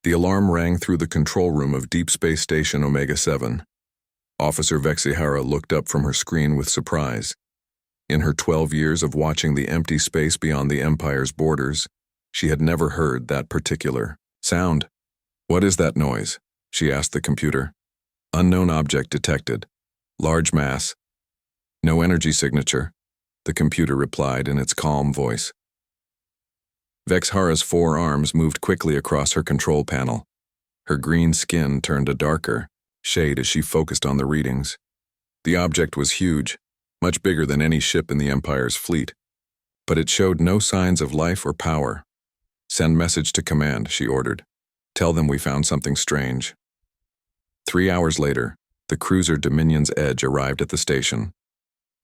The alarm rang through the control room of Deep Space Station Omega-7. Officer Vexihara looked up from her screen with surprise. In her 12 years of watching the empty space beyond the Empire's borders, she had never heard that particular sound. "What is that noise?" she asked the computer. "Unknown object detected. Large mass. No energy signature," the computer replied in its calm voice. Vexhara's forearms moved quickly across her control panel. Her green skin turned a darker shade as she focused on the readings. The object was huge, much bigger than any ship in the Empire's fleet, but it showed no signs of life or power. "Send message to command," she ordered. "Tell them we found something strange." 3 hours later, the cruiser Dominion's Edge arrived at the station.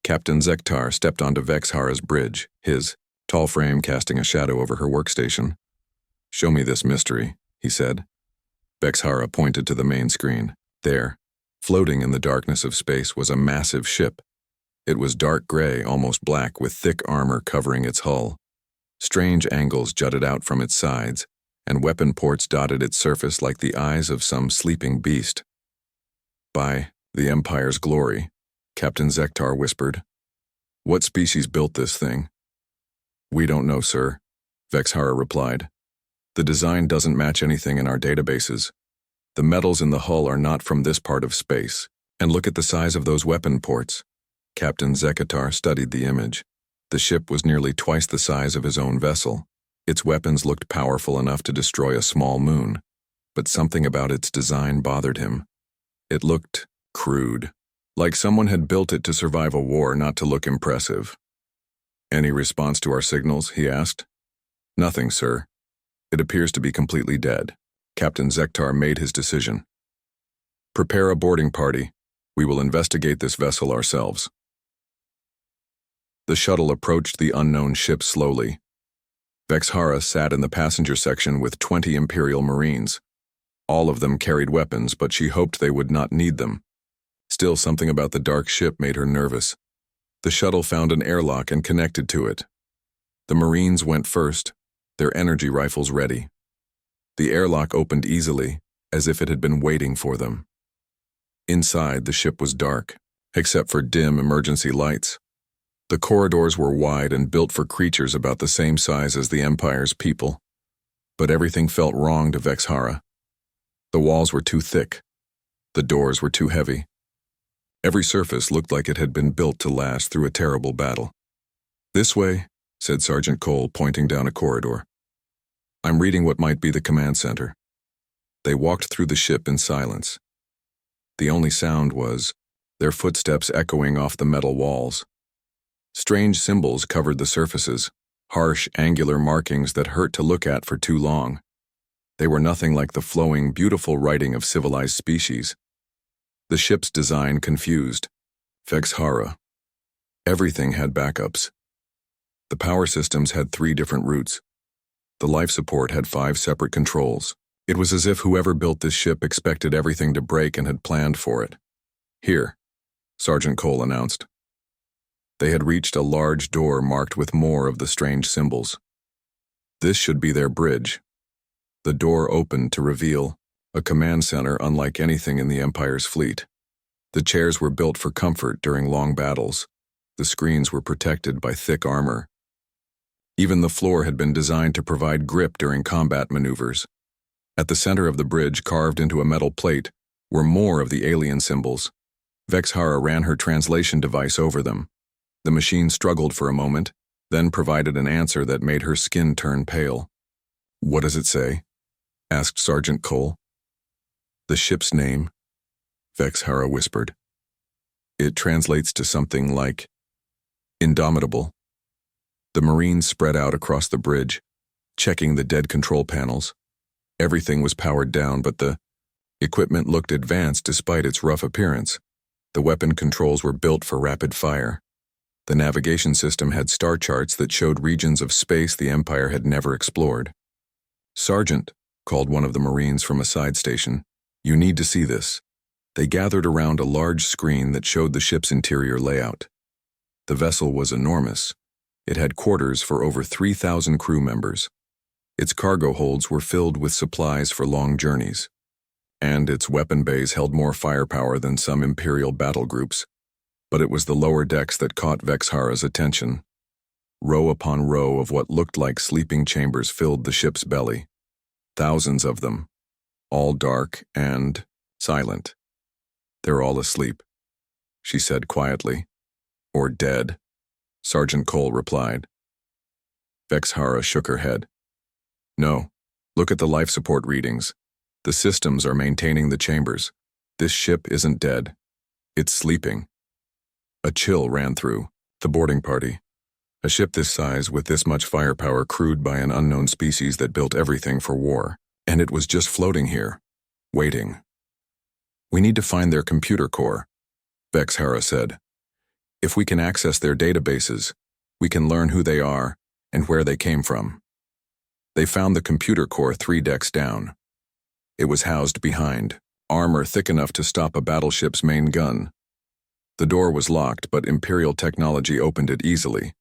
Captain Zektar stepped onto Vexhara's bridge, his tall frame casting a shadow over her workstation. "Show me this mystery," he said. Vexhara pointed to the main screen. There, floating in the darkness of space, was a massive ship. It was dark gray, almost black, with thick armor covering its hull. Strange angles jutted out from its sides, and weapon ports dotted its surface like the eyes of some sleeping beast. "By the Empire's glory," Captain Zektar whispered. "What species built this thing?" "We don't know, sir," Vexhara replied. "The design doesn't match anything in our databases. The metals in the hull are not from this part of space. And look at the size of those weapon ports." Captain Zekatar studied the image. The ship was nearly twice the size of his own vessel. Its weapons looked powerful enough to destroy a small moon, but something about its design bothered him. It looked crude, like someone had built it to survive a war, not to look impressive. "Any response to our signals?" he asked. "Nothing, sir. It appears to be completely dead." Captain Zektar made his decision. "Prepare a boarding party. We will investigate this vessel ourselves." The shuttle approached the unknown ship slowly. Vexhara sat in the passenger section with 20 Imperial Marines. All of them carried weapons, but she hoped they would not need them. Still, something about the dark ship made her nervous. The shuttle found an airlock and connected to it. The Marines went first, their energy rifles ready. The airlock opened easily, as if it had been waiting for them. Inside, the ship was dark, except for dim emergency lights. The corridors were wide and built for creatures about the same size as the Empire's people. But everything felt wrong to Vexhara. The walls were too thick. The doors were too heavy. Every surface looked like it had been built to last through a terrible battle. "This way," said Sergeant Cole, pointing down a corridor. "I'm reading what might be the command center." They walked through the ship in silence. The only sound was their footsteps echoing off the metal walls. Strange symbols covered the surfaces, harsh, angular markings that hurt to look at for too long. They were nothing like the flowing, beautiful writing of civilized species. The ship's design confused Vexhara. Everything had backups. The power systems had 3 different routes. The life support had 5 separate controls. It was as if whoever built this ship expected everything to break and had planned for it. "Here," Sergeant Cole announced. They had reached a large door marked with more of the strange symbols. This should be their bridge. The door opened to reveal a command center unlike anything in the Empire's fleet. The chairs were built for comfort during long battles. The screens were protected by thick armor. Even the floor had been designed to provide grip during combat maneuvers. At the center of the bridge, carved into a metal plate, were more of the alien symbols. Vexhara ran her translation device over them. The machine struggled for a moment, then provided an answer that made her skin turn pale. "What does it say?" asked Sergeant Cole. "The ship's name," Vexhara whispered. "It translates to something like indomitable." The Marines spread out across the bridge, checking the dead control panels. Everything was powered down, but the equipment looked advanced despite its rough appearance. The weapon controls were built for rapid fire. The navigation system had star charts that showed regions of space the Empire had never explored. "Sergeant," called one of the Marines from a side station, "you need to see this." They gathered around a large screen that showed the ship's interior layout. The vessel was enormous. It had quarters for over 3,000 crew members. Its cargo holds were filled with supplies for long journeys, and its weapon bays held more firepower than some Imperial battle groups. But it was the lower decks that caught Vexhara's attention. Row upon row of what looked like sleeping chambers filled the ship's belly. Thousands of them, all dark and silent. "They're all asleep," she said quietly. "Or dead," Sergeant Cole replied. Vexhara shook her head. "No, look at the life support readings. The systems are maintaining the chambers. This ship isn't dead. It's sleeping." A chill ran through the boarding party. A ship this size with this much firepower crewed by an unknown species that built everything for war, and it was just floating here, waiting. "We need to find their computer core," Vexhara said. "If we can access their databases, we can learn who they are and where they came from." They found the computer core 3 decks down. It was housed behind armor thick enough to stop a battleship's main gun. The door was locked, but Imperial technology opened it easily.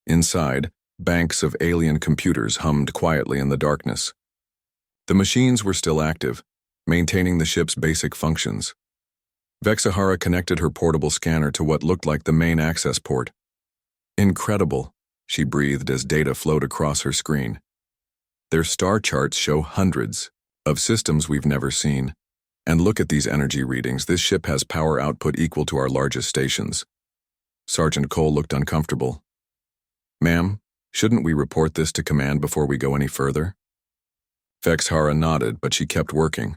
Inside, banks of alien computers hummed quietly in the darkness. The machines were still active, maintaining the ship's basic functions. Vexhara connected her portable scanner to what looked like the main access port. "Incredible," she breathed as data flowed across her screen. "Their star charts show hundreds of systems we've never seen. And look at these energy readings. This ship has power output equal to our largest stations." Sergeant Cole looked uncomfortable. "Ma'am, shouldn't we report this to command before we go any further?" Vexhara nodded, but she kept working.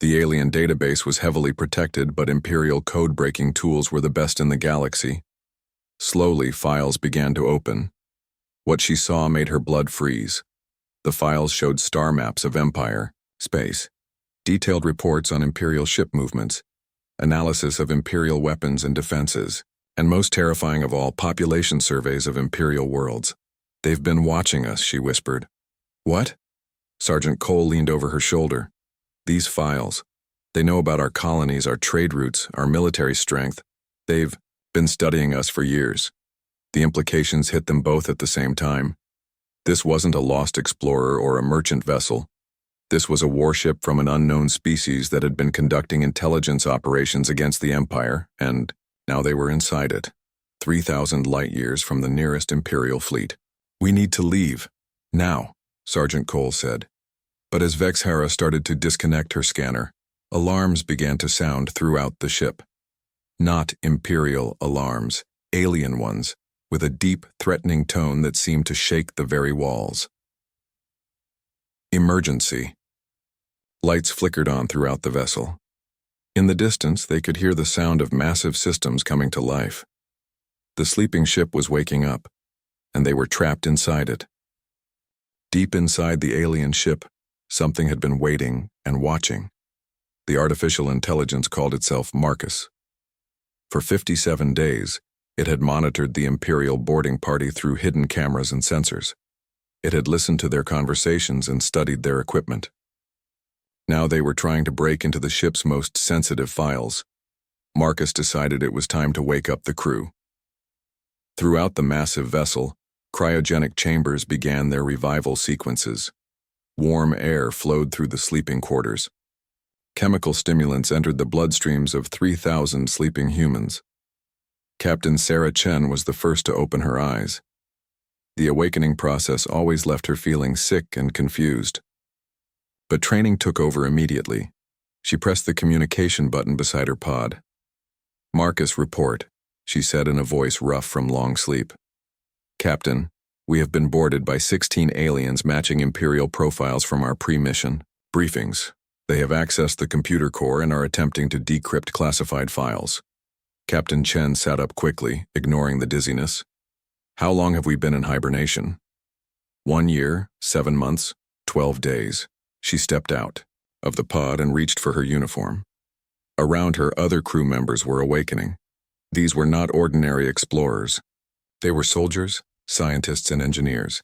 The alien database was heavily protected, but Imperial code-breaking tools were the best in the galaxy. Slowly, files began to open. What she saw made her blood freeze. The files showed star maps of Empire, space, detailed reports on Imperial ship movements, analysis of Imperial weapons and defenses, and most terrifying of all, population surveys of Imperial worlds. "They've been watching us," she whispered. "What?" Sergeant Cole leaned over her shoulder. "These files. They know about our colonies, our trade routes, our military strength. They've been studying us for years." The implications hit them both at the same time. This wasn't a lost explorer or a merchant vessel. This was a warship from an unknown species that had been conducting intelligence operations against the Empire, and now they were inside it, 3,000 light-years from the nearest Imperial fleet. "We need to leave. Now," Sergeant Cole said. But as Vexhara started to disconnect her scanner, alarms began to sound throughout the ship. Not Imperial alarms, alien ones, with a deep, threatening tone that seemed to shake the very walls. Emergency. Lights flickered on throughout the vessel. In the distance, they could hear the sound of massive systems coming to life. The sleeping ship was waking up, and they were trapped inside it. Deep inside the alien ship, something had been waiting and watching. The artificial intelligence called itself Marcus. For 57 days, it had monitored the Imperial boarding party through hidden cameras and sensors. It had listened to their conversations and studied their equipment. Now they were trying to break into the ship's most sensitive files. Marcus decided it was time to wake up the crew. Throughout the massive vessel, cryogenic chambers began their revival sequences. Warm air flowed through the sleeping quarters. Chemical stimulants entered the bloodstreams of 3,000 sleeping humans. Captain Sarah Chen was the first to open her eyes. The awakening process always left her feeling sick and confused. But training took over immediately. She pressed the communication button beside her pod. "Marcus, report," she said in a voice rough from long sleep. "Captain, we have been boarded by 16 aliens matching Imperial profiles from our pre-mission briefings. They have accessed the computer core and are attempting to decrypt classified files." Captain Chen sat up quickly, ignoring the dizziness. "How long have we been in hibernation?" 1 year, 7 months, 12 days. She stepped out of the pod and reached for her uniform. Around her, other crew members were awakening. These were not ordinary explorers. They were soldiers, scientists, and engineers.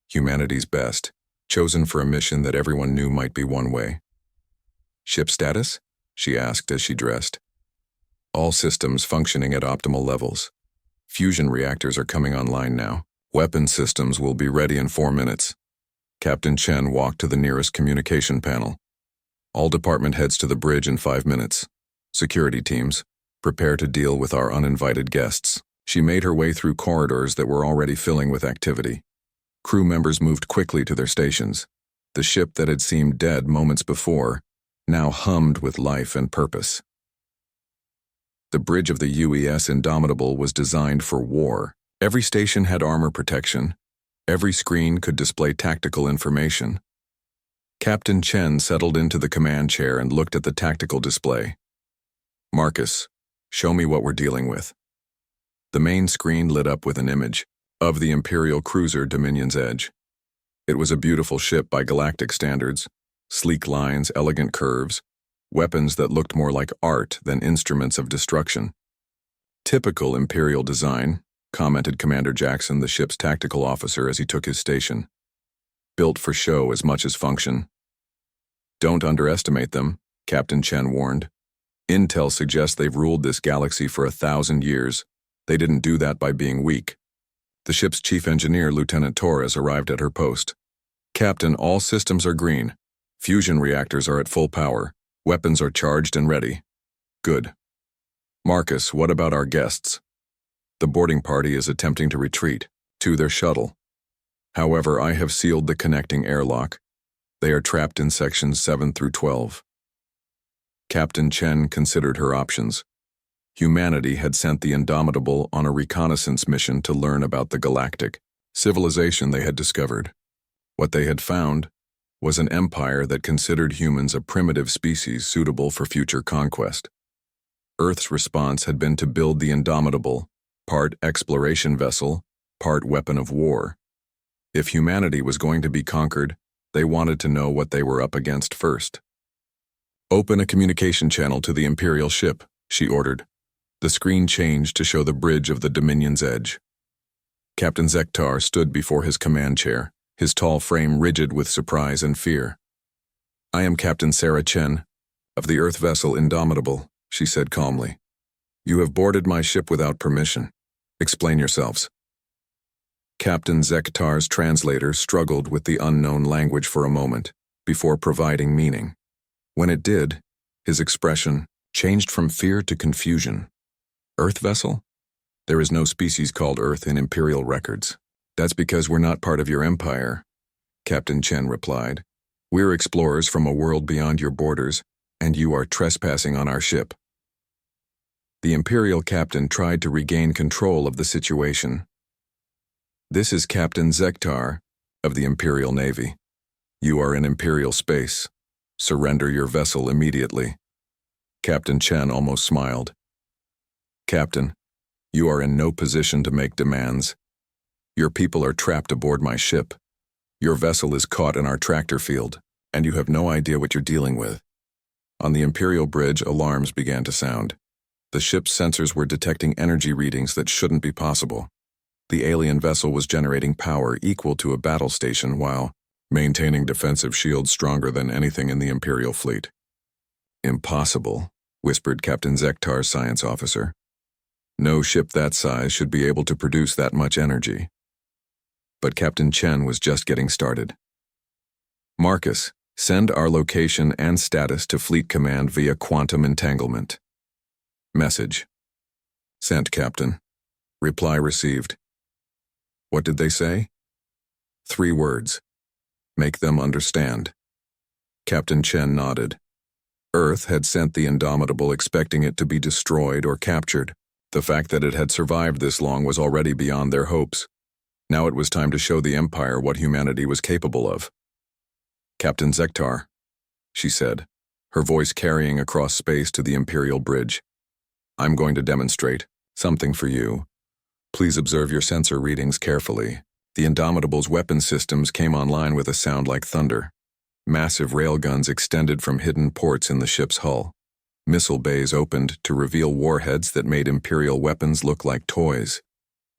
Humanity's best, chosen for a mission that everyone knew might be one way. "Ship status?" she asked as she dressed. "All systems functioning at optimal levels. Fusion reactors are coming online now. Weapon systems will be ready in 4 minutes." Captain Chen walked to the nearest communication panel. All department heads to the bridge in 5 minutes. Security teams, prepare to deal with our uninvited guests. She made her way through corridors that were already filling with activity. Crew members moved quickly to their stations. The ship that had seemed dead moments before now hummed with life and purpose. The bridge of the UES Indomitable was designed for war. Every station had armor protection. Every screen could display tactical information. Captain Chen settled into the command chair and looked at the tactical display. Marcus, show me what we're dealing with. The main screen lit up with an image of the Imperial cruiser Dominion's Edge. It was a beautiful ship by galactic standards, sleek lines, elegant curves, weapons that looked more like art than instruments of destruction. Typical Imperial design, commented Commander Jackson, the ship's tactical officer, as he took his station. Built for show as much as function. Don't underestimate them, Captain Chen warned. Intel suggests they've ruled this galaxy for 1,000 years. They didn't do that by being weak. The ship's chief engineer, Lieutenant Torres, arrived at her post. Captain, all systems are green. Fusion reactors are at full power. Weapons are charged and ready. Good. Marcus, what about our guests? The boarding party is attempting to retreat to their shuttle. However, I have sealed the connecting airlock. They are trapped in sections 7 through 12. Captain Chen considered her options. Humanity had sent the Indomitable on a reconnaissance mission to learn about the galactic civilization they had discovered. What they had found was an empire that considered humans a primitive species suitable for future conquest. Earth's response had been to build the Indomitable, part exploration vessel, part weapon of war. If humanity was going to be conquered, they wanted to know what they were up against first. Open a communication channel to the Imperial ship, she ordered. The screen changed to show the bridge of the Dominion's Edge. Captain Zektar stood before his command chair, his tall frame rigid with surprise and fear. I am Captain Sarah Chen, of the Earth vessel Indomitable, she said calmly. You have boarded my ship without permission. Explain yourselves. Captain Zektar's translator struggled with the unknown language for a moment, before providing meaning. When it did, his expression changed from fear to confusion. Earth vessel? There is no species called Earth in Imperial records. That's because we're not part of your empire, Captain Chen replied. We're explorers from a world beyond your borders, and you are trespassing on our ship. The Imperial captain tried to regain control of the situation. This is Captain Zektar of the Imperial Navy. You are in Imperial space. Surrender your vessel immediately. Captain Chen almost smiled. Captain, you are in no position to make demands. Your people are trapped aboard my ship. Your vessel is caught in our tractor field, and you have no idea what you're dealing with. On the Imperial bridge, alarms began to sound. The ship's sensors were detecting energy readings that shouldn't be possible. The alien vessel was generating power equal to a battle station while maintaining defensive shields stronger than anything in the Imperial fleet. Impossible, whispered Captain Zektar's science officer. No ship that size should be able to produce that much energy. But Captain Chen was just getting started. Marcus, send our location and status to Fleet Command via quantum entanglement. Message. Sent, Captain. Reply received. What did they say? 3 words. Make them understand. Captain Chen nodded. Earth had sent the Indomitable expecting it to be destroyed or captured. The fact that it had survived this long was already beyond their hopes. Now it was time to show the Empire what humanity was capable of. Captain Zektar, she said, her voice carrying across space to the Imperial bridge. I'm going to demonstrate something for you. Please observe your sensor readings carefully. The Indomitable's weapon systems came online with a sound like thunder. Massive railguns extended from hidden ports in the ship's hull. Missile bays opened to reveal warheads that made Imperial weapons look like toys.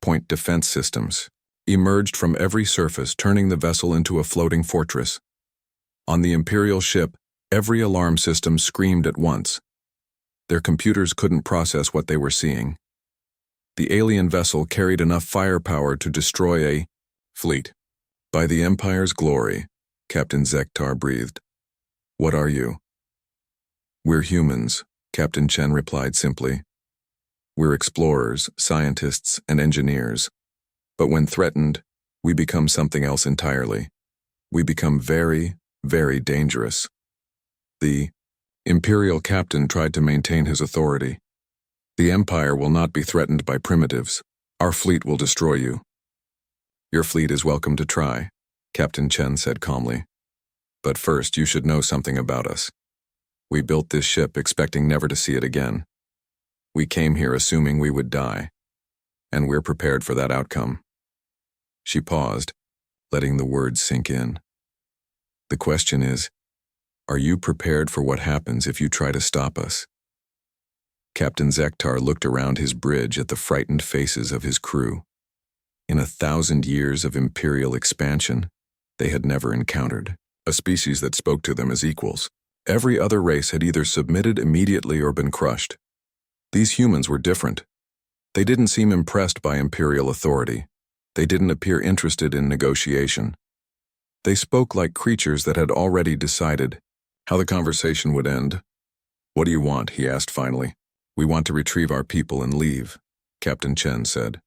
Point defense systems emerged from every surface, turning the vessel into a floating fortress. On the Imperial ship, every alarm system screamed at once. Their computers couldn't process what they were seeing. The alien vessel carried enough firepower to destroy a fleet. By the Empire's glory, Captain Zektar breathed. What are you? We're humans, Captain Chen replied simply. We're explorers, scientists, and engineers. But when threatened, we become something else entirely. We become very, very dangerous. The Imperial captain tried to maintain his authority. The Empire will not be threatened by primitives. Our fleet will destroy you. Your fleet is welcome to try, Captain Chen said calmly. But first, you should know something about us. We built this ship expecting never to see it again. We came here assuming we would die, and we're prepared for that outcome. She paused, letting the words sink in. The question is, are you prepared for what happens if you try to stop us? Captain Zektar looked around his bridge at the frightened faces of his crew. In 1,000 years of Imperial expansion, they had never encountered a species that spoke to them as equals. Every other race had either submitted immediately or been crushed. These humans were different. They didn't seem impressed by Imperial authority. They didn't appear interested in negotiation. They spoke like creatures that had already decided how the conversation would end. What do you want? He asked finally. We want to retrieve our people and leave, Captain Chen said.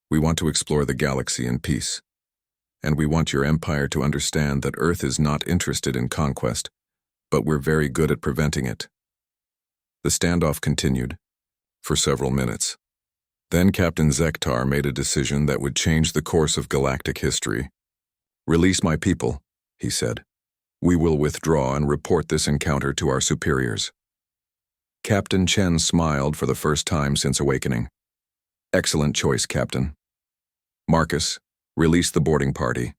We want to explore the galaxy in peace. And we want your empire to understand that Earth is not interested in conquest, but we're very good at preventing it. The standoff continued for several minutes. Then Captain Zektar made a decision that would change the course of galactic history. Release my people, he said. We will withdraw and report this encounter to our superiors. Captain Chen smiled for the first time since awakening. Excellent choice, Captain. Marcus, release the boarding party.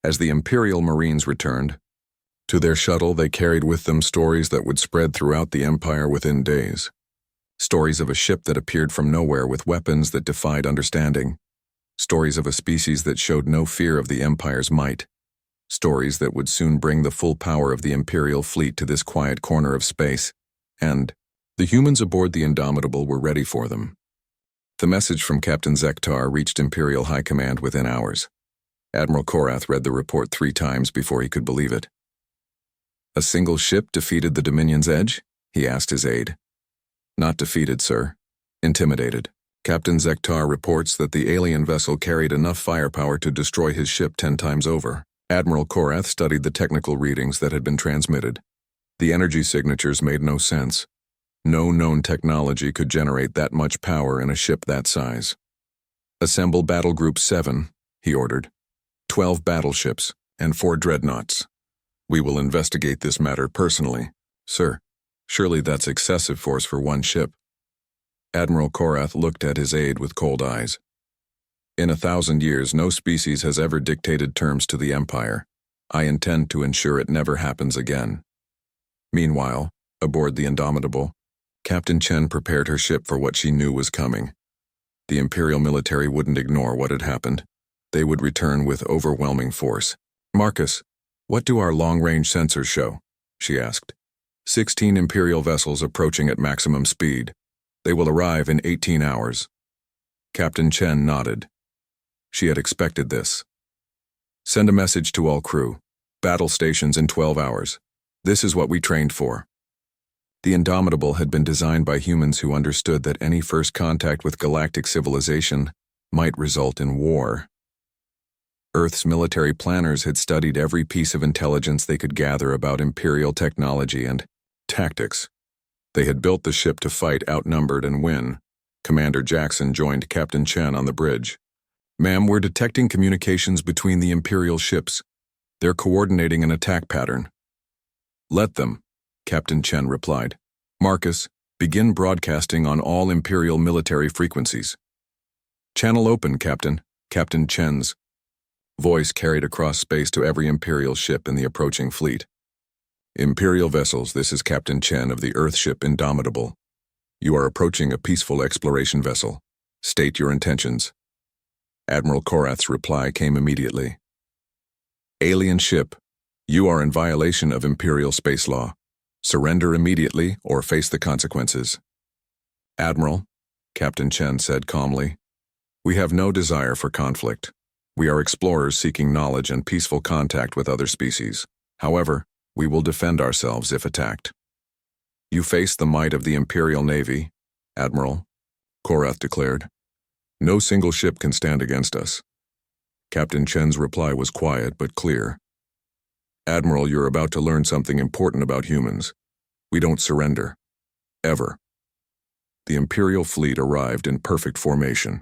As the Imperial Marines returned, to their shuttle they carried with them stories that would spread throughout the Empire within days. Stories of a ship that appeared from nowhere with weapons that defied understanding. Stories of a species that showed no fear of the Empire's might. Stories that would soon bring the full power of the Imperial fleet to this quiet corner of space. And the humans aboard the Indomitable were ready for them. The message from Captain Zektar reached Imperial High Command within hours. Admiral Korath read the report 3 times before he could believe it. A single ship defeated the Dominion's edge? He asked his aide. Not defeated, sir. Intimidated. Captain Zektar reports that the alien vessel carried enough firepower to destroy his ship 10 times over. Admiral Korath studied the technical readings that had been transmitted. The energy signatures made no sense. No known technology could generate that much power in a ship that size. Assemble Battle Group 7, he ordered. 12 battleships and 4 dreadnoughts. We will investigate this matter personally. Sir, surely that's excessive force for one ship. Admiral Korath looked at his aide with cold eyes. In 1,000 years, no species has ever dictated terms to the Empire. I intend to ensure it never happens again. Meanwhile, aboard the Indomitable, Captain Chen prepared her ship for what she knew was coming. The Imperial military wouldn't ignore what had happened. They would return with overwhelming force. Marcus, what do our long-range sensors show? She asked. 16 Imperial vessels approaching at maximum speed. They will arrive in 18 hours. Captain Chen nodded. She had expected this. Send a message to all crew. Battle stations in 12 hours. This is what we trained for. The Indomitable had been designed by humans who understood that any first contact with galactic civilization might result in war. Earth's military planners had studied every piece of intelligence they could gather about Imperial technology and tactics. They had built the ship to fight outnumbered and win. Commander Jackson joined Captain Chen on the bridge. Ma'am, we're detecting communications between the Imperial ships. They're coordinating an attack pattern. Let them, Captain Chen replied. Marcus, begin broadcasting on all Imperial military frequencies. Channel open, Captain. Captain Chen's voice carried across space to every Imperial ship in the approaching fleet. Imperial vessels, this is Captain Chen of the Earthship Indomitable. You are approaching a peaceful exploration vessel. State your intentions. Admiral Korath's reply came immediately. Alien ship, you are in violation of Imperial space law. Surrender immediately or face the consequences. Admiral, Captain Chen said calmly, we have no desire for conflict. We are explorers seeking knowledge and peaceful contact with other species. However, we will defend ourselves if attacked. You face the might of the Imperial Navy, Admiral, Korath declared. No single ship can stand against us. Captain Chen's reply was quiet but clear. Admiral, you're about to learn something important about humans. We don't surrender. Ever. The Imperial fleet arrived in perfect formation.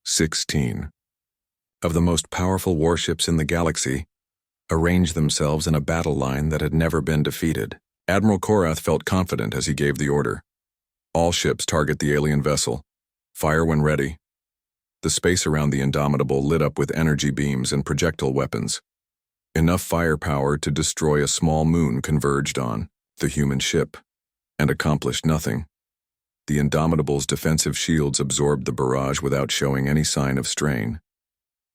16 of the most powerful warships in the galaxy arranged themselves in a battle line that had never been defeated. Admiral Korath felt confident as he gave the order. All ships target the alien vessel. Fire when ready. The space around the Indomitable lit up with energy beams and projectile weapons. Enough firepower to destroy a small moon converged on the human ship, and accomplished nothing. The Indomitable's defensive shields absorbed the barrage without showing any sign of strain.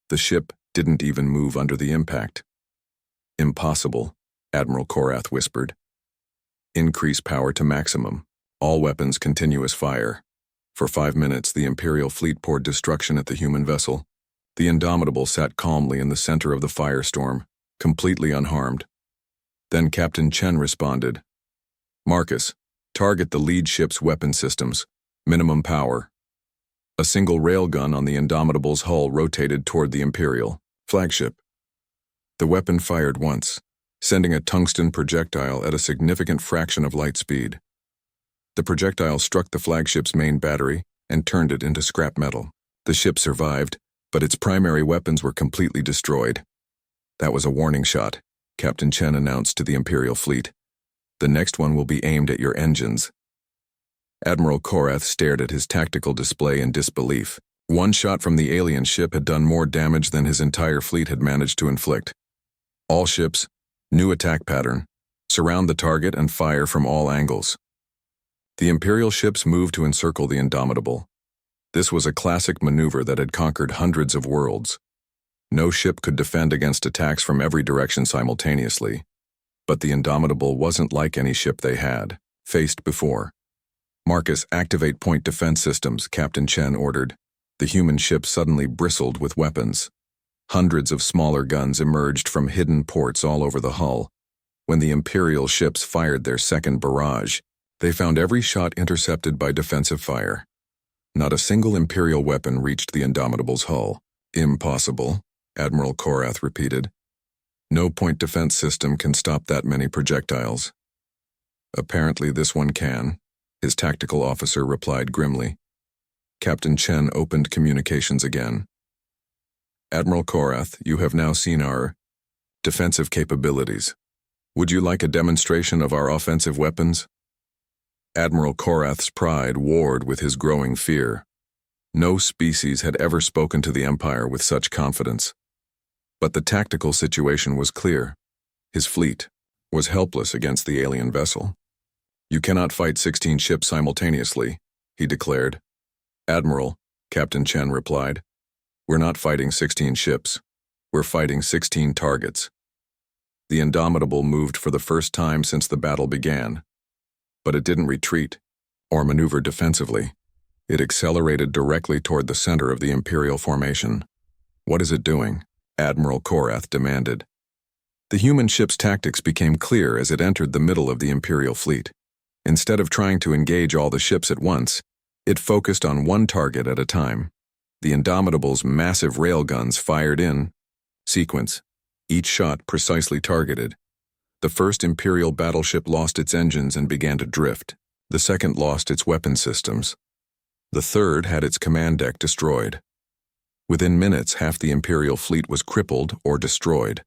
The ship didn't even move under the impact. Impossible, Admiral Korath whispered. Increase power to maximum. All weapons continuous fire. For 5 minutes, the Imperial fleet poured destruction at the human vessel. The Indomitable sat calmly in the center of the firestorm, completely unharmed. Then Captain Chen responded. Marcus, target the lead ship's weapon systems. Minimum power. A single railgun on the Indomitable's hull rotated toward the Imperial flagship. The weapon fired once, sending a tungsten projectile at a significant fraction of light speed. The projectile struck the flagship's main battery and turned it into scrap metal. The ship survived, but its primary weapons were completely destroyed. That was a warning shot, Captain Chen announced to the Imperial fleet. The next one will be aimed at your engines. Admiral Korath stared at his tactical display in disbelief. One shot from the alien ship had done more damage than his entire fleet had managed to inflict. All ships, new attack pattern, surround the target and fire from all angles. The Imperial ships moved to encircle the Indomitable. This was a classic maneuver that had conquered hundreds of worlds. No ship could defend against attacks from every direction simultaneously. But the Indomitable wasn't like any ship they had faced before. Marcus, activate point defense systems, Captain Chen ordered. The human ship suddenly bristled with weapons. Hundreds of smaller guns emerged from hidden ports all over the hull. When the Imperial ships fired their second barrage, they found every shot intercepted by defensive fire. Not a single Imperial weapon reached the Indomitable's hull. Impossible, Admiral Korath repeated. No point defense system can stop that many projectiles. Apparently this one can, his tactical officer replied grimly. Captain Chen opened communications again. Admiral Korath, you have now seen our defensive capabilities. Would you like a demonstration of our offensive weapons? Admiral Korath's pride warred with his growing fear. No species had ever spoken to the Empire with such confidence. But the tactical situation was clear. His fleet was helpless against the alien vessel. You cannot fight 16 ships simultaneously, he declared. Admiral, Captain Chen replied. We're not fighting 16 ships. We're fighting 16 targets. The Indomitable moved for the first time since the battle began. But it didn't retreat or maneuver defensively. It accelerated directly toward the center of the Imperial formation. What is it doing? Admiral Korath demanded. The human ship's tactics became clear as it entered the middle of the Imperial fleet. Instead of trying to engage all the ships at once, it focused on one target at a time. The Indomitable's massive railguns fired in sequence, each shot precisely targeted. The first Imperial battleship lost its engines and began to drift. The second lost its weapon systems. The third had its command deck destroyed. Within minutes, half the Imperial fleet was crippled or destroyed.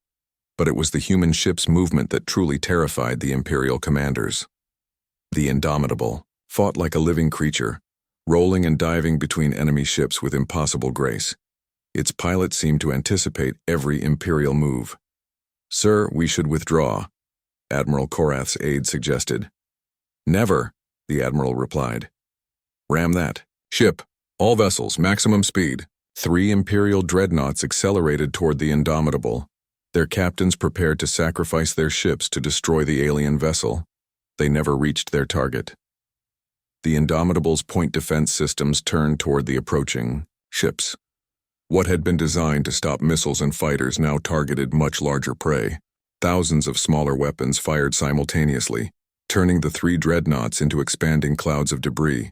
But it was the human ship's movement that truly terrified the Imperial commanders. The Indomitable fought like a living creature, rolling and diving between enemy ships with impossible grace. Its pilot seemed to anticipate every Imperial move. Sir, we should withdraw, Admiral Korath's aide suggested. Never, the Admiral replied. Ram that. Ship, all vessels, maximum speed. 3 Imperial Dreadnoughts accelerated toward the Indomitable. Their captains prepared to sacrifice their ships to destroy the alien vessel. They never reached their target. The Indomitable's point defense systems turned toward the approaching ships. What had been designed to stop missiles and fighters now targeted much larger prey. Thousands of smaller weapons fired simultaneously, turning the 3 dreadnoughts into expanding clouds of debris.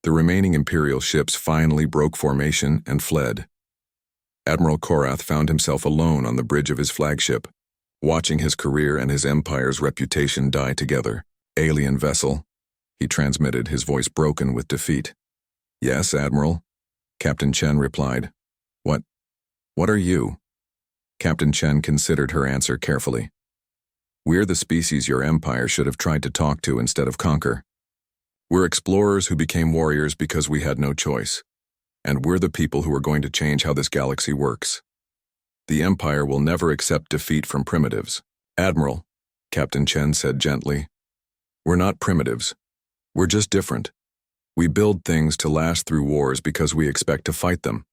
The remaining Imperial ships finally broke formation and fled. Admiral Korath found himself alone on the bridge of his flagship, watching his career and his empire's reputation die together. "Alien vessel," he transmitted, his voice broken with defeat. "Yes, Admiral," Captain Chen replied. What are you?" Captain Chen considered her answer carefully. "We're the species your empire should have tried to talk to instead of conquer. We're explorers who became warriors because we had no choice. And we're the people who are going to change how this galaxy works. The Empire will never accept defeat from primitives." "Admiral," Captain Chen said gently, "we're not primitives. We're just different. We build things to last through wars because we expect to fight them.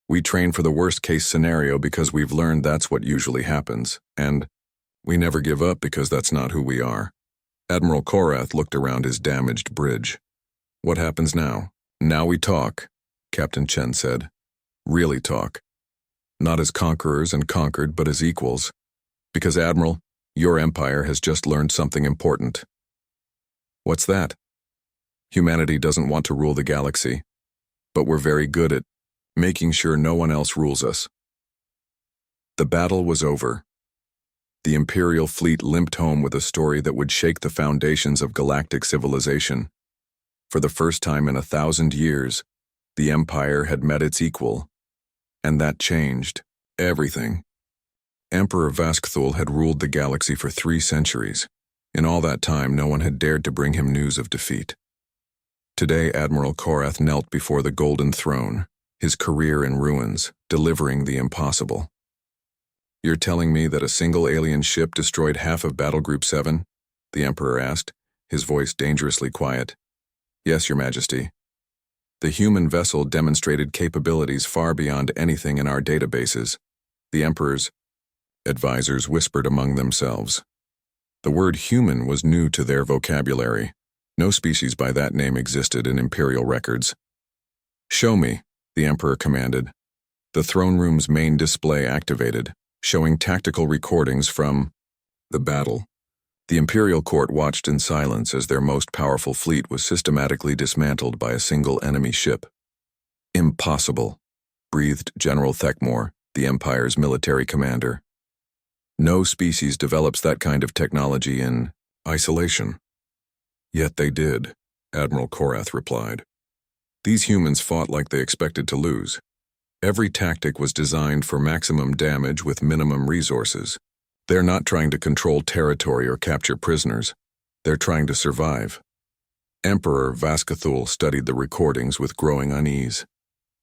We train for the worst-case scenario because we've learned that's what usually happens, and we never give up because that's not who we are." Admiral Korath looked around his damaged bridge. "What happens now?" "Now we talk," Captain Chen said. "Really talk. Not as conquerors and conquered, but as equals. Because, Admiral, your empire has just learned something important." "What's that?" "Humanity doesn't want to rule the galaxy, but we're very good at making sure no one else rules us." The battle was over. The Imperial fleet limped home with a story that would shake the foundations of galactic civilization. For the first time in 1,000 years, the Empire had met its equal. And that changed everything. Emperor Vaskthul had ruled the galaxy for 3 centuries. In all that time, no one had dared to bring him news of defeat. Today, Admiral Korath knelt before the Golden Throne, his career in ruins, delivering the impossible. "You're telling me that a single alien ship destroyed half of Battle Group 7? The Emperor asked, his voice dangerously quiet. "Yes, Your Majesty. The human vessel demonstrated capabilities far beyond anything in our databases," the Emperor's advisors whispered among themselves. The word human was new to their vocabulary. No species by that name existed in Imperial records. "Show me," the Emperor commanded. The throne room's main display activated, showing tactical recordings from the battle. The Imperial court watched in silence as their most powerful fleet was systematically dismantled by a single enemy ship. "Impossible," breathed General Thekmore, the Empire's military commander. "No species develops that kind of technology in isolation." "Yet they did," Admiral Korath replied. "These humans fought like they expected to lose. Every tactic was designed for maximum damage with minimum resources. They're not trying to control territory or capture prisoners. They're trying to survive." Emperor Vaskthul studied the recordings with growing unease.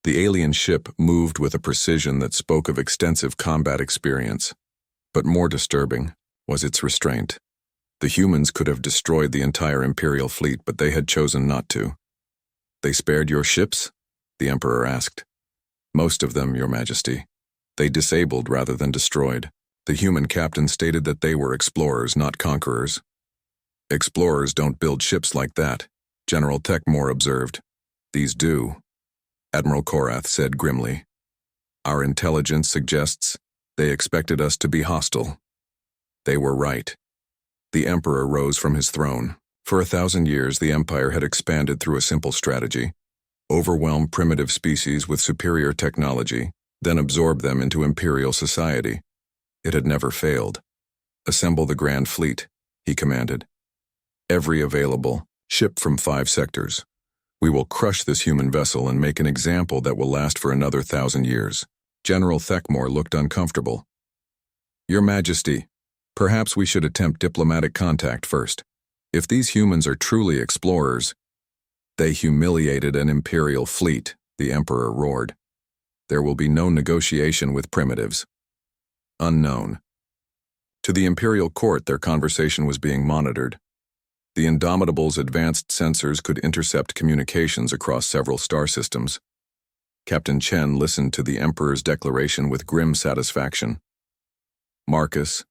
The alien ship moved with a precision that spoke of extensive combat experience. But more disturbing was its restraint. The humans could have destroyed the entire Imperial fleet, but they had chosen not to. "They spared your ships?" the Emperor asked. "Most of them, Your Majesty. They disabled rather than destroyed." The human captain stated that they were explorers, not conquerors. "Explorers don't build ships like that," General Thekmore observed. "These do," Admiral Korath said grimly. "Our intelligence suggests they expected us to be hostile." They were right. The Emperor rose from his throne. For 1,000 years, the Empire had expanded through a simple strategy: overwhelm primitive species with superior technology, then absorb them into Imperial society. It had never failed. "Assemble the Grand Fleet," he commanded. "Every available ship from 5 sectors. We will crush this human vessel and make an example that will last for another 1,000 years." General Thekmore looked uncomfortable. "Your Majesty, perhaps we should attempt diplomatic contact first. If these humans are truly explorers—" "They humiliated an Imperial fleet," the Emperor roared. "There will be no negotiation with primitives." Unknown. To the Imperial court, their conversation was being monitored. The Indomitable's advanced sensors could intercept communications across several star systems. Captain Chen listened to the Emperor's declaration with grim satisfaction. "Marcus,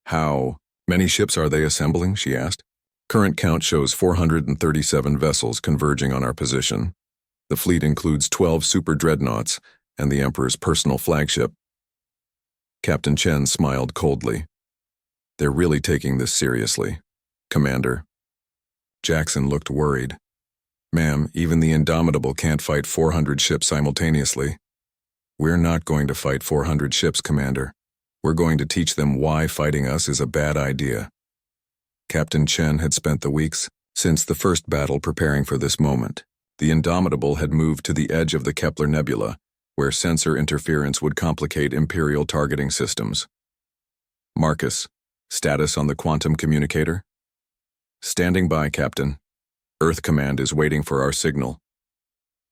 how many ships are they assembling?" she asked. "Current count shows 437 vessels converging on our position. The fleet includes 12 super dreadnoughts and the Emperor's personal flagship. Captain Chen smiled coldly. They're really taking this seriously, Commander. Jackson looked worried. Ma'am, even the Indomitable can't fight 400 ships simultaneously. We're not going to fight 400 ships, Commander. We're going to teach them why fighting us is a bad idea. Captain Chen had spent the weeks since the first battle preparing for this moment. The Indomitable had moved to the edge of the Kepler Nebula, where sensor interference would complicate Imperial targeting systems. Marcus, status on the quantum communicator? Standing by, Captain. Earth Command is waiting for our signal.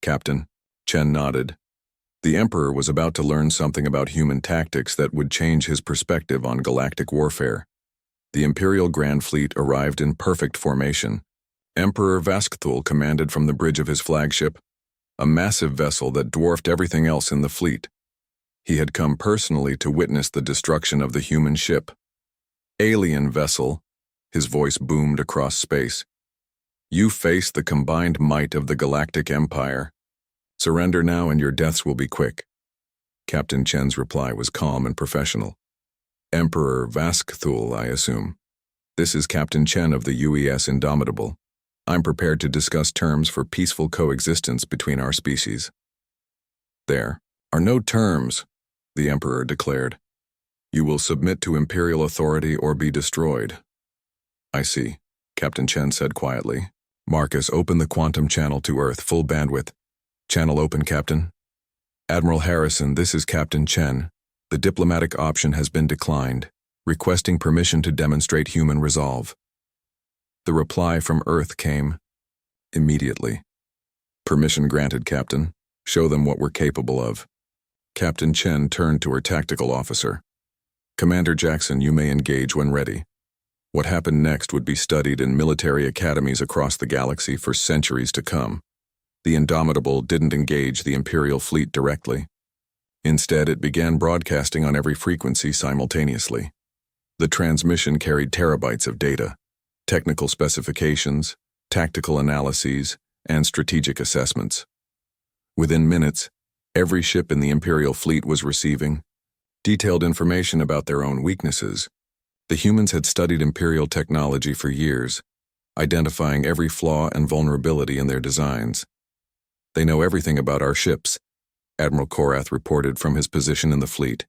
Captain, Chen nodded. The Emperor was about to learn something about human tactics that would change his perspective on galactic warfare. The Imperial Grand Fleet arrived in perfect formation. Emperor Vascthul commanded from the bridge of his flagship, a massive vessel that dwarfed everything else in the fleet. He had come personally to witness the destruction of the human ship. Alien vessel, his voice boomed across space. You face the combined might of the Galactic Empire. Surrender now and your deaths will be quick. Captain Chen's reply was calm and professional. Emperor Vascthul, I assume. This is Captain Chen of the UES Indomitable. I'm prepared to discuss terms for peaceful coexistence between our species. There are no terms, the Emperor declared. You will submit to Imperial authority or be destroyed. I see, Captain Chen said quietly. Marcus, open the quantum channel to Earth, full bandwidth. Channel open, Captain. Admiral Harrison, this is Captain Chen. The diplomatic option has been declined, requesting permission to demonstrate human resolve. The reply from Earth came immediately. Permission granted, Captain. Show them what we're capable of. Captain Chen turned to her tactical officer. Commander Jackson, you may engage when ready. What happened next would be studied in military academies across the galaxy for centuries to come. The Indomitable didn't engage the Imperial fleet directly. Instead, it began broadcasting on every frequency simultaneously. The transmission carried terabytes of data, technical specifications, tactical analyses, and strategic assessments. Within minutes, every ship in the Imperial fleet was receiving detailed information about their own weaknesses. The humans had studied Imperial technology for years, identifying every flaw and vulnerability in their designs. They know everything about our ships, Admiral Korath reported from his position in the fleet.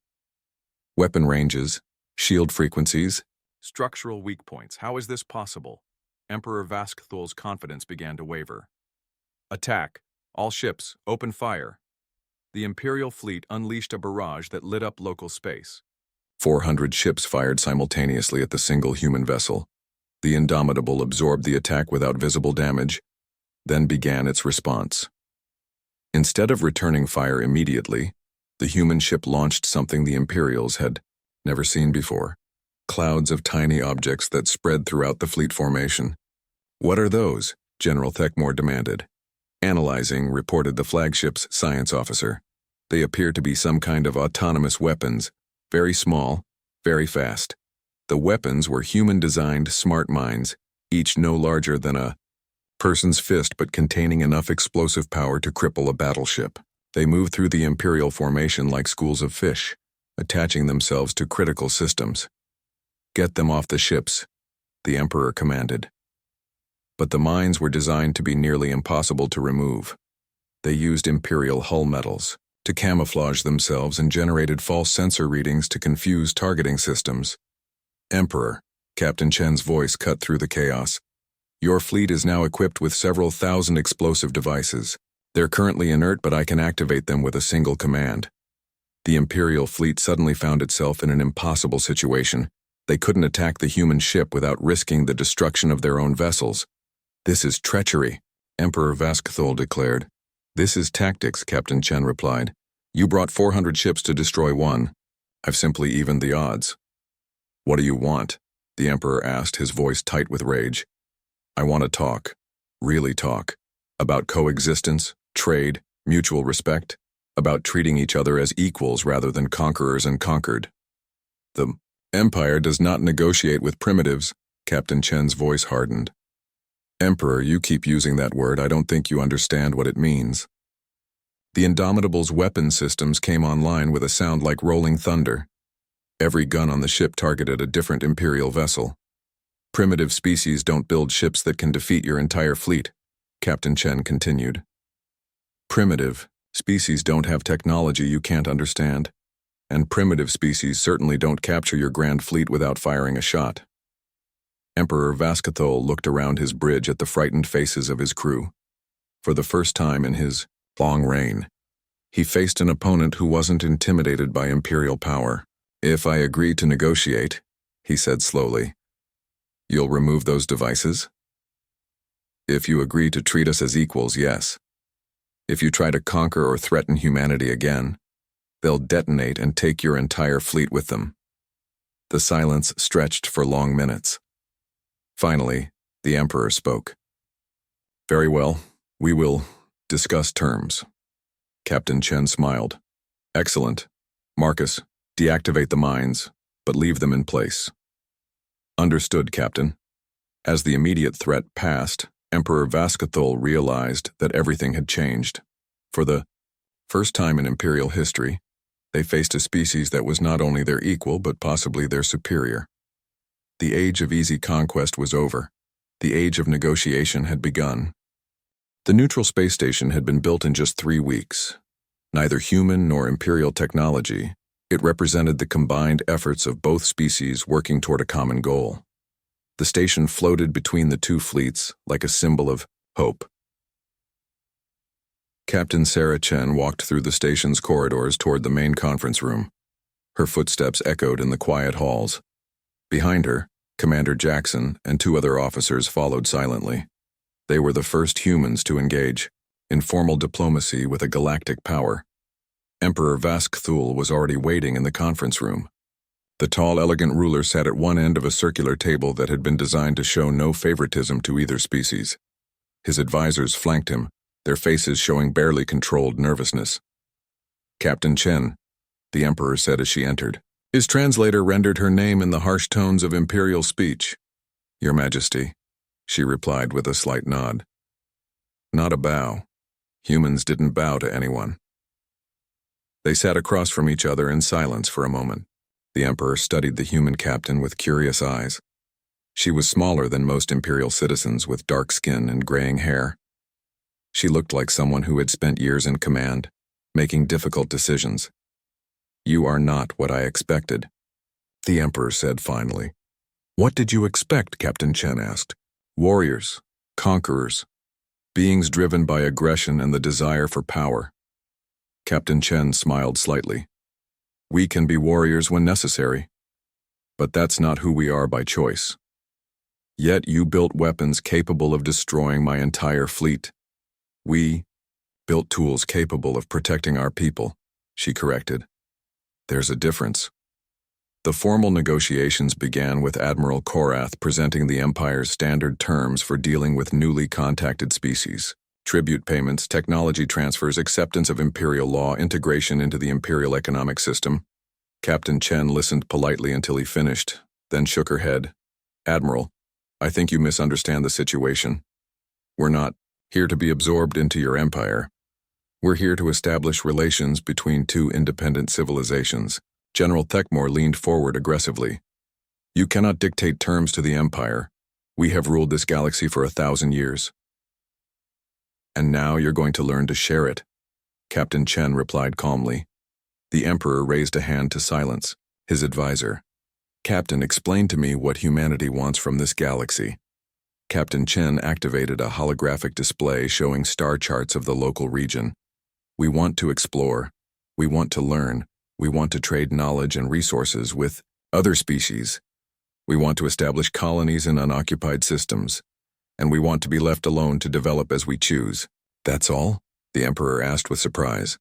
Weapon ranges, shield frequencies, structural weak points. How is this possible? Emperor Vascthul's confidence began to waver. Attack. All ships, open fire. The Imperial fleet unleashed a barrage that lit up local space. 400 ships fired simultaneously at the single human vessel. The Indomitable absorbed the attack without visible damage, then began its response. Instead of returning fire immediately, the human ship launched something the Imperials had never seen before. Clouds of tiny objects that spread throughout the fleet formation. What are those? General Thekmore demanded. Analyzing, reported the flagship's science officer. They appear to be some kind of autonomous weapons, very small, very fast. The weapons were human-designed smart mines, each no larger than a person's fist but containing enough explosive power to cripple a battleship. They moved through the Imperial formation like schools of fish, attaching themselves to critical systems. Get them off the ships, the Emperor commanded. But the mines were designed to be nearly impossible to remove. They used Imperial hull metals to camouflage themselves and generated false sensor readings to confuse targeting systems. Emperor, Captain Chen's voice cut through the chaos. Your fleet is now equipped with several thousand explosive devices. They're currently inert, but I can activate them with a single command. The Imperial fleet suddenly found itself in an impossible situation. They couldn't attack the human ship without risking the destruction of their own vessels. This is treachery, Emperor Vascthul declared. This is tactics, Captain Chen replied. You brought 400 ships to destroy one. I've simply evened the odds. What do you want? The Emperor asked, his voice tight with rage. I want to talk, really talk, about coexistence, trade, mutual respect, about treating each other as equals rather than conquerors and conquered. The Empire does not negotiate with primitives, Captain Chen's voice hardened. Emperor, you keep using that word. I don't think you understand what it means. The Indomitable's weapon systems came online with a sound like rolling thunder. Every gun on the ship targeted a different Imperial vessel. Primitive species don't build ships that can defeat your entire fleet, Captain Chen continued. Primitive species don't have technology you can't understand, and primitive species certainly don't capture your grand fleet without firing a shot. Emperor Vascathol looked around his bridge at the frightened faces of his crew. For the first time in his long reign, he faced an opponent who wasn't intimidated by Imperial power. If I agree to negotiate, he said slowly, you'll remove those devices? If you agree to treat us as equals, yes. If you try to conquer or threaten humanity again, they'll detonate and take your entire fleet with them. The silence stretched for long minutes. Finally, the Emperor spoke. Very well, we will discuss terms. Captain Chen smiled. Excellent. Marcus, deactivate the mines, but leave them in place. Understood, Captain. As the immediate threat passed, Emperor Vascathol realized that everything had changed. For the first time in Imperial history, they faced a species that was not only their equal but possibly their superior. The age of easy conquest was over. The age of negotiation had begun. The neutral space station had been built in just 3 weeks. Neither human nor Imperial technology, it represented the combined efforts of both species working toward a common goal. The station floated between the two fleets like a symbol of hope. Captain Sarah Chen walked through the station's corridors toward the main conference room. Her footsteps echoed in the quiet halls. Behind her, Commander Jackson and 2 other officers followed silently. They were the first humans to engage in formal diplomacy with a galactic power. Emperor Vascathol was already waiting in the conference room. The tall, elegant ruler sat at one end of a circular table that had been designed to show no favoritism to either species. His advisors flanked him, their faces showing barely controlled nervousness. Captain Chen, the Emperor said as she entered. His translator rendered her name in the harsh tones of imperial speech. Your Majesty, she replied with a slight nod. Not a bow. Humans didn't bow to anyone. They sat across from each other in silence for a moment. The Emperor studied the human captain with curious eyes. She was smaller than most Imperial citizens with dark skin and graying hair. She looked like someone who had spent years in command, making difficult decisions. You are not what I expected, the Emperor said finally. What did you expect? Captain Chen asked. Warriors, conquerors, beings driven by aggression and the desire for power. Captain Chen smiled slightly. We can be warriors when necessary, but that's not who we are by choice. Yet you built weapons capable of destroying my entire fleet. We built tools capable of protecting our people, she corrected. There's a difference. The formal negotiations began with Admiral Korath presenting the Empire's standard terms for dealing with newly contacted species. Tribute payments, technology transfers, acceptance of Imperial law, integration into the Imperial economic system. Captain Chen listened politely until he finished, then shook her head. Admiral, I think you misunderstand the situation. We're not here to be absorbed into your empire. We're here to establish relations between 2 independent civilizations. General Thekmore leaned forward aggressively. You cannot dictate terms to the Empire. We have ruled this galaxy for 1,000 years. And now you're going to learn to share it, Captain Chen replied calmly. The Emperor raised a hand to silence. His advisor. Captain, explain to me what humanity wants from this galaxy. Captain Chen activated a holographic display showing star charts of the local region. We want to explore. We want to learn. We want to trade knowledge and resources with other species. We want to establish colonies in unoccupied systems. And we want to be left alone to develop as we choose. That's all? The Emperor asked with surprise.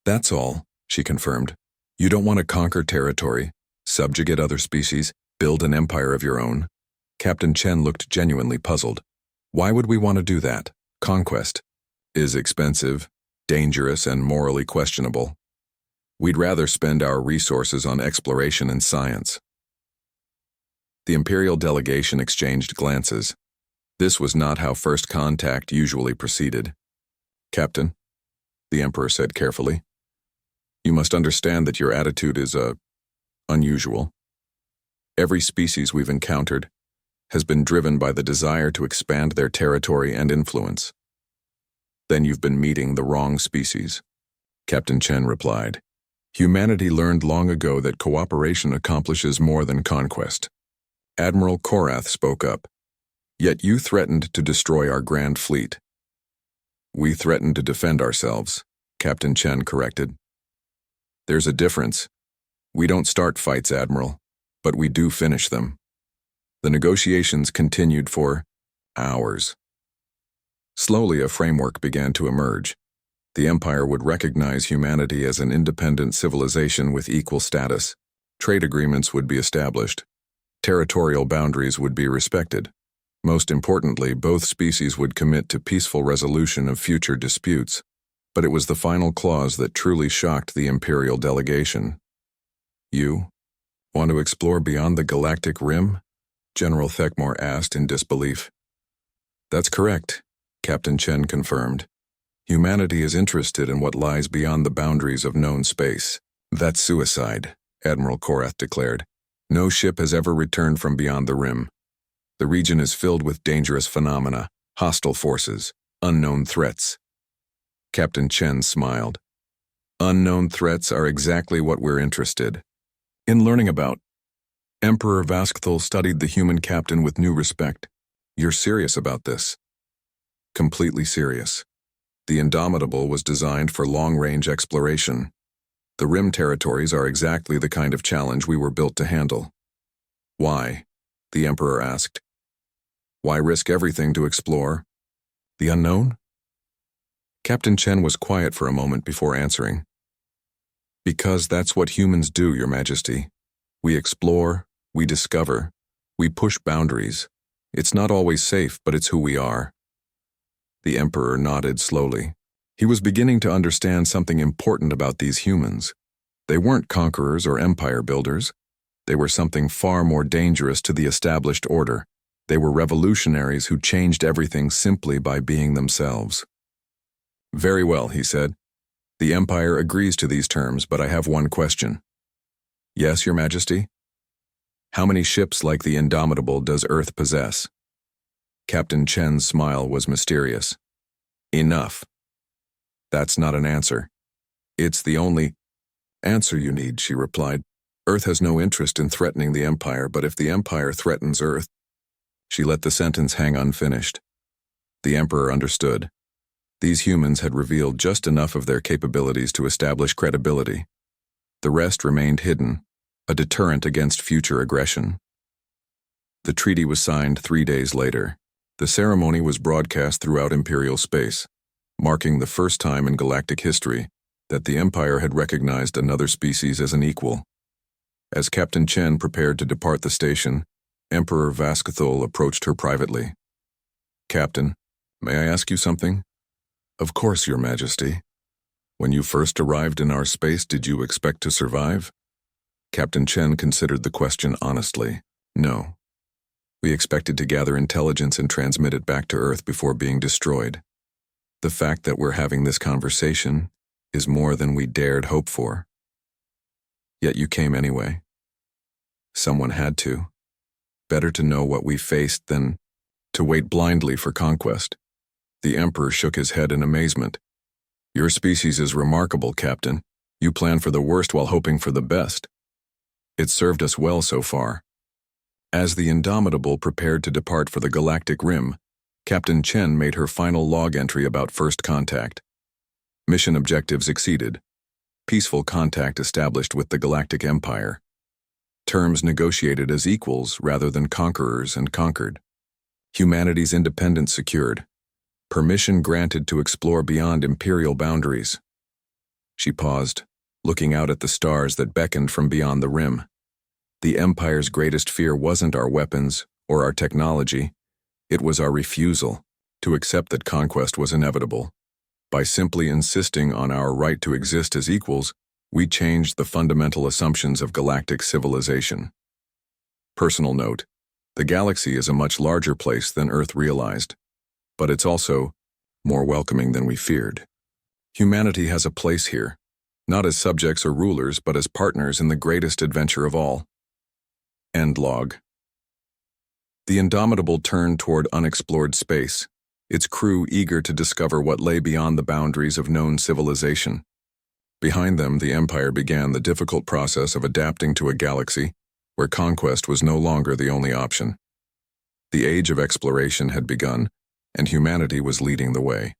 That's all, she confirmed. You don't want to conquer territory, subjugate other species, build an empire of your own? Captain Chen looked genuinely puzzled. Why would we want to do that? Conquest is expensive, dangerous, and morally questionable. We'd rather spend our resources on exploration and science. The Imperial delegation exchanged glances. This was not how first contact usually proceeded. Captain, the Emperor said carefully. You must understand that your attitude is, unusual. Every species we've encountered has been driven by the desire to expand their territory and influence. Then you've been meeting the wrong species, Captain Chen replied. Humanity learned long ago that cooperation accomplishes more than conquest. Admiral Korath spoke up. Yet you threatened to destroy our grand fleet. We threatened to defend ourselves, Captain Chen corrected. There's a difference. We don't start fights, Admiral, but we do finish them. The negotiations continued for hours. Slowly, a framework began to emerge. The Empire would recognize humanity as an independent civilization with equal status. Trade agreements would be established. Territorial boundaries would be respected. Most importantly, both species would commit to peaceful resolution of future disputes. But it was the final clause that truly shocked the Imperial delegation. You want to explore beyond the galactic rim? General Thekmore asked in disbelief. That's correct, Captain Chen confirmed. Humanity is interested in what lies beyond the boundaries of known space. That's suicide, Admiral Korath declared. No ship has ever returned from beyond the rim. The region is filled with dangerous phenomena, hostile forces, unknown threats. Captain Chen smiled. Unknown threats are exactly what we're interested in learning about. Emperor Vascthul studied the human captain with new respect. You're serious about this? Completely serious. The Indomitable was designed for long-range exploration. The rim territories are exactly the kind of challenge we were built to handle. Why? The Emperor asked. Why risk everything to explore the unknown? Captain Chen was quiet for a moment before answering. Because that's what humans do, Your Majesty. We explore, we discover, we push boundaries. It's not always safe, but it's who we are. The Emperor nodded slowly. He was beginning to understand something important about these humans. They weren't conquerors or empire builders. They were something far more dangerous to the established order. They were revolutionaries who changed everything simply by being themselves. Very well, he said. The Empire agrees to these terms, but I have one question. Yes, Your Majesty? How many ships like the Indomitable does Earth possess? Captain Chen's smile was mysterious. Enough. That's not an answer. It's the only answer you need, she replied. Earth has no interest in threatening the Empire, but if the Empire threatens Earth... She let the sentence hang unfinished. The Emperor understood. These humans had revealed just enough of their capabilities to establish credibility. The rest remained hidden, a deterrent against future aggression. The treaty was signed 3 days later. The ceremony was broadcast throughout Imperial space, marking the first time in galactic history that the Empire had recognized another species as an equal. As Captain Chen prepared to depart the station, Emperor Vascthul approached her privately. Captain, may I ask you something? Of course, Your Majesty. When you first arrived in our space, did you expect to survive? Captain Chen considered the question honestly. No. We expected to gather intelligence and transmit it back to Earth before being destroyed. The fact that we're having this conversation is more than we dared hope for. Yet you came anyway. Someone had to. Better to know what we faced than to wait blindly for conquest. The Emperor shook his head in amazement. Your species is remarkable, Captain. You plan for the worst while hoping for the best. It served us well so far. As the Indomitable prepared to depart for the galactic rim, Captain Chen made her final log entry about first contact. Mission objectives exceeded. Peaceful contact established with the Galactic Empire. Terms negotiated as equals rather than conquerors and conquered. Humanity's independence secured. Permission granted to explore beyond imperial boundaries. She paused, looking out at the stars that beckoned from beyond the rim. The Empire's greatest fear wasn't our weapons or our technology. It was our refusal to accept that conquest was inevitable. By simply insisting on our right to exist as equals, we changed the fundamental assumptions of galactic civilization. Personal note: the galaxy is a much larger place than Earth realized, but it's also more welcoming than we feared. Humanity has a place here, not as subjects or rulers, but as partners in the greatest adventure of all. End log. The Indomitable turned toward unexplored space, its crew eager to discover what lay beyond the boundaries of known civilization. Behind them, the Empire began the difficult process of adapting to a galaxy where conquest was no longer the only option. The age of exploration had begun, and humanity was leading the way.